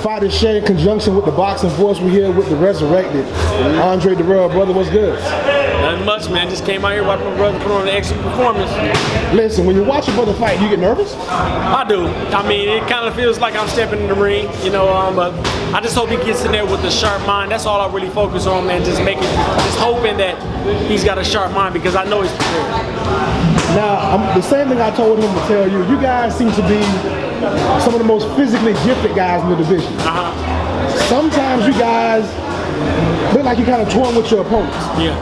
fight is shared in conjunction with the Boxing Voice. We're here with the resurrected Andre Dirrell. Brother, what's good? Nothing much, man. Just came out here watching my brother put on an excellent performance. Listen, when you watch your brother fight, do you get nervous? I do. I mean, it kind of feels like I'm stepping in the ring, you know. But I just hope he gets in there with a sharp mind. That's all I really focus on, man. Just hoping that he's got a sharp mind because I know he's prepared. Now, the same thing I told him to tell you. You guys seem to be some of the most physically gifted guys in the division. Sometimes you guys look like you're kind of torn with your opponents. Yeah.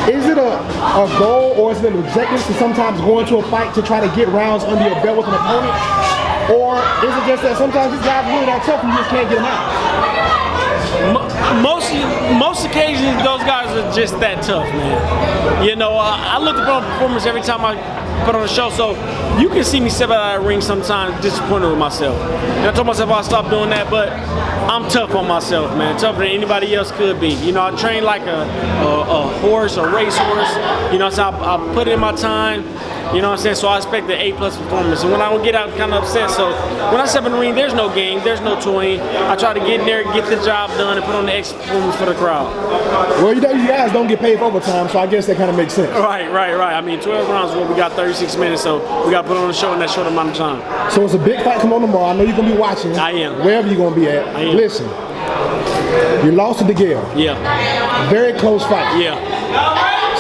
Is it a goal or is it an objective to sometimes go into a fight to try to get rounds under your belt with an opponent? Or is it just that sometimes these guys really that tough and you just can't get them out? Most occasions, those guys are just that tough, man. You know, I look upon performance every time I put on a show, so you can see me step out of that ring sometimes disappointed with myself. And I told myself I'll stop doing that, but I'm tough on myself, man. Tougher than anybody else could be. You know, I train like a horse, a race horse. You know, so I put in my time. You know what I'm saying? So I expect an A+ performance. And when I would get out kind of upset, so when I step in the ring, there's no game, there's no toying. I try to get in there, get the job done, and put on the extra performance for the crowd. Well, you know, you guys don't get paid for overtime, so I guess that kind of makes sense. Right. I mean, 12 rounds, well, we got 36 minutes, so we got to put on a show in that short amount of time. So it's a big fight coming on tomorrow. I know you're going to be watching. I am. Wherever you're going to be at. I am. Listen, you lost to DeGale. Yeah. Very close fight. Yeah.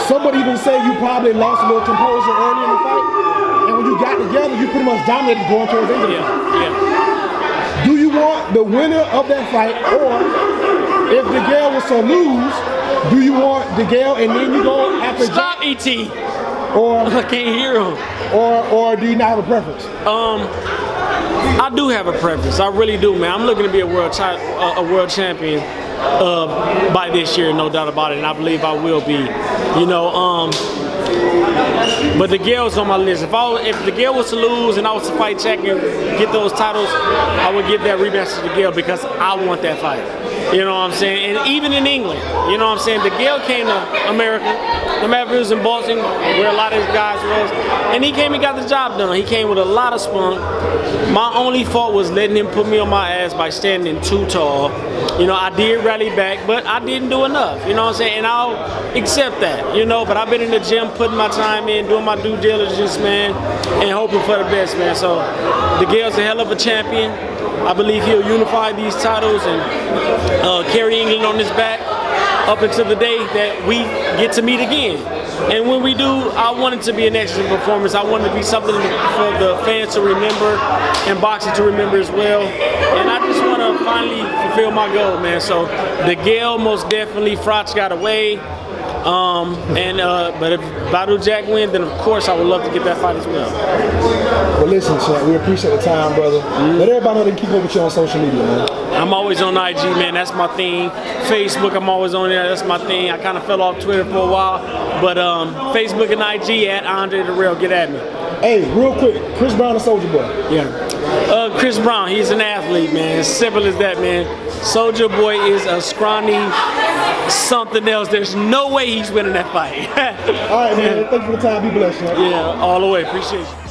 Some would even say you probably lost a little composure early in the fight. And when you got together, you pretty much dominated going towards the end. Yeah. Do you want the winner of that fight, or if DeGale was to lose, do you want DeGale and then you go after Stop, ET. Or I can't hear him. Or do you not have a preference? I do have a preference. I really do, man. I'm looking to be a world champion by this year, no doubt about it, and I believe I will be. You know, but DeGale's on my list. If DeGale was to lose and I was to fight Jack and get those titles, I would give that rematch to DeGale because I want that fight. You know what I'm saying? And even in England, you know what I'm saying? DeGale came to America. No matter if it was in Boston, where a lot of these guys was, and he came and got the job done. He came with a lot of spunk. My only fault was letting him put me on my ass by standing too tall. You know, I did rally back, but I didn't do enough. You know what I'm saying? And I'll accept that, you know, but I've been in the gym putting my time in, doing my due diligence, man, and hoping for the best, man. So DeGale's a hell of a champion. I believe he'll unify these titles and carry England on his back up until the day that we get to meet again. And when we do, I want it to be an excellent performance. I want it to be something for the fans to remember and boxing to remember as well. And I just want to finally fulfill my goal, man. So DeGale, most definitely. Frotch got away. But if Badou Jack wins, then of course I would love to get that fight as well. Well, listen, Chad, we appreciate the time, brother. Let everybody know they can keep up with you on social media, man. I'm always on IG, man. That's my thing. Facebook, I'm always on there. That's my thing. I kind of fell off Twitter for a while, but Facebook and IG at Andre Dirrell. Get at me. Hey, real quick, Chris Brown and Soulja Boy. Yeah. Chris Brown, he's an athlete, man. As simple as that, man. Soulja Boy is a scrawny something else. There's no way he's winning that fight. All right, man. Thank you for the time. Be blessed, man. Yeah, all the way. Appreciate you.